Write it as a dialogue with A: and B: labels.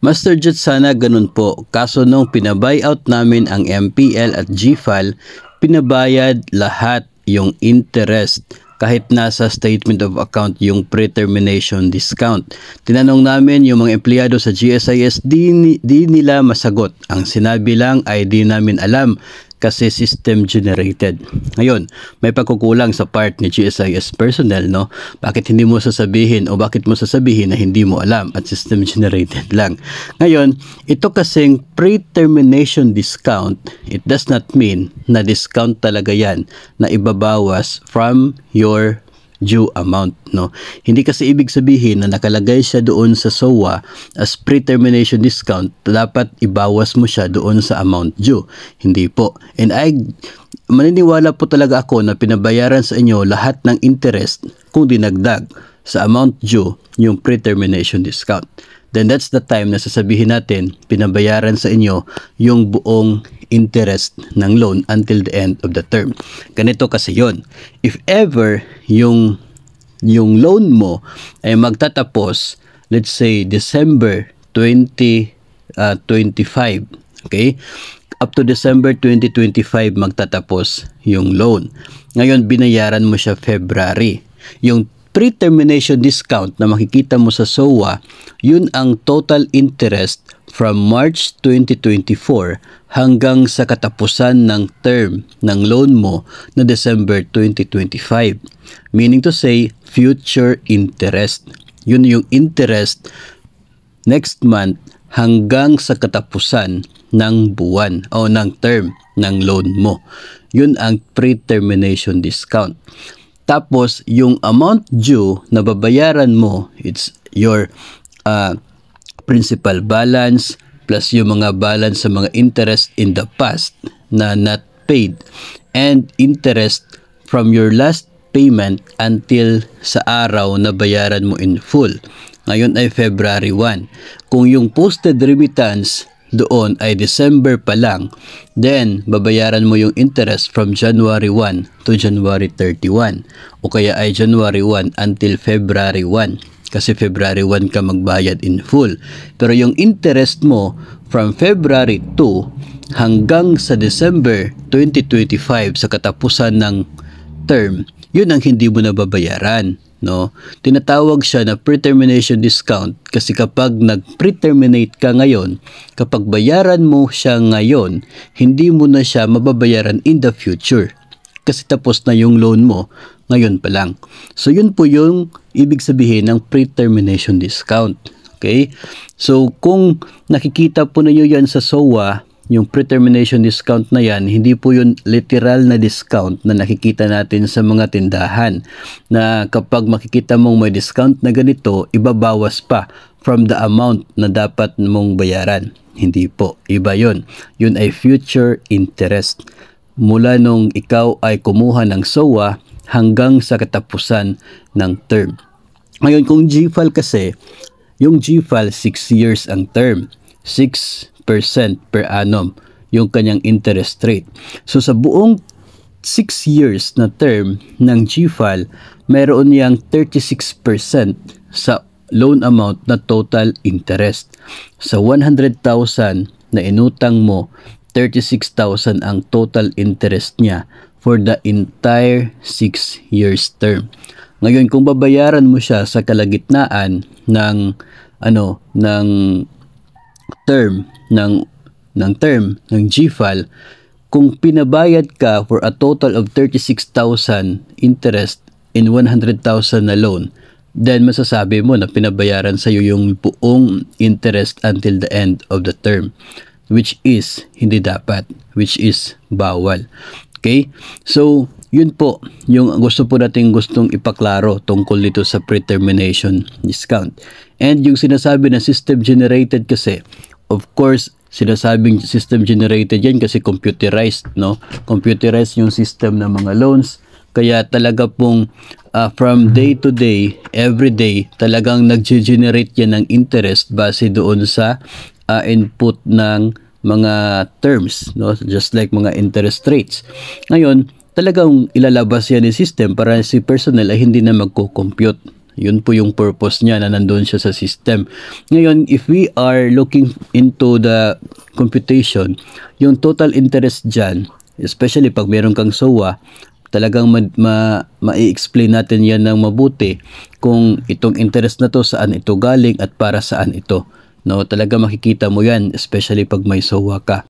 A: Master Jet, sana ganun po. Kaso nung pinabuyout namin ang MPL at GFAL, pinabayad lahat yung interest kahit nasa statement of account yung pre-termination discount. Tinanong namin yung mga empleyado sa GSIS, di nila masagot. Ang sinabi lang ay di namin alam kasi system generated. Ngayon, may pagkukulang sa part ni GSIS personnel, no? Bakit hindi mo sasabihin o bakit mo sasabihin na hindi mo alam at system generated lang? Ngayon, ito kasing pre-termination discount, it does not mean na discount talaga yan na ibabawas from your due amount, no? Hindi kasi ibig sabihin na nakalagay siya doon sa SOA as pre-termination discount, dapat ibawas mo siya doon sa amount due. Hindi po. And maniniwala po talaga ako na pinabayaran sa inyo lahat ng interest kung dinagdag sa amount due yung pre-termination discount. Then that's the time na sasabihin natin pinabayaran sa inyo yung buong interest ng loan until the end of the term. Ganito kasi yon. If ever yung loan mo ay magtatapos, let's say December 2025, okay? Up to December 2025 magtatapos yung loan. Ngayon binayaran mo siya February. Yung pre-termination discount na makikita mo sa SOA, yun ang total interest from March 2024 hanggang sa katapusan ng term ng loan mo na December 2025. Meaning to say, future interest. Yun yung interest next month hanggang sa katapusan ng buwan o ng term ng loan mo. Yun ang pre-termination discount. Tapos, yung amount due na babayaran mo, it's your principal balance plus yung mga balance sa mga interest in the past na not paid and interest from your last payment until sa araw na bayaran mo in full. Ngayon ay February 1. Kung yung posted remittance doon ay December pa lang, then babayaran mo yung interest from January 1 to January 31 o kaya ay January 1 until February 1 kasi February 1 ka magbayad in full. Pero yung interest mo from February 2 hanggang sa December 2025 sa katapusan ng term, yun ang hindi mo na babayaran. No? Tinatawag siya na pre-termination discount kasi kapag nag-pre-terminate ka ngayon, kapag bayaran mo siya ngayon, hindi mo na siya mababayaran in the future kasi tapos na yung loan mo ngayon pa lang. So yun po yung ibig sabihin ng pre-termination discount. Okay? So kung nakikita po ninyo yan sa SOA, yung pre-termination discount na yan, hindi po yun literal na discount na nakikita natin sa mga tindahan na kapag makikita mong may discount na ganito, ibabawas pa from the amount na dapat mong bayaran. Hindi po. Iba yun. Yun ay future interest. Mula nung ikaw ay kumuha ng SOA hanggang sa katapusan ng term. Ngayon kung GFAL kasi, yung GFAL 6 years ang term. 6% per annum yung kanyang interest rate. So sa buong 6 years na term ng GFAL, mayroon niyang 36% sa loan amount na total interest. Sa 100,000 na inutang mo, 36,000 ang total interest niya for the entire 6 years term. Ngayon kung babayaran mo siya sa kalagitnaan ng term ng GFAL, kung pinabayad ka for a total of 36,000 interest in 100,000 na loan, then masasabi mo na pinabayaran sa iyo yung buong interest until the end of the term, which is hindi dapat, which is bawal. Okay? So yun po yung gustong ipaklaro tungkol dito sa pre-termination discount. And yung sinasabi na system generated kasi, of course, sinasabing system generated yan kasi computerized, no? Computerized yung system ng mga loans. Kaya talaga pong from day to day, every day, talagang nag-generate yan ng interest base doon sa input ng mga terms, no? Just like mga interest rates. Ngayon, talagang ilalabas yan ng system para si personnel ay hindi na magko-compute Yun po yung purpose niya na nandun siya sa system. Ngayon, if we are looking into the computation, yung total interest dyan, especially pag meron kang SOA, talagang ma-explain natin yan ng mabuti kung itong interest na to saan ito galing at para saan ito. No, talaga makikita mo yan, especially pag may SOA ka.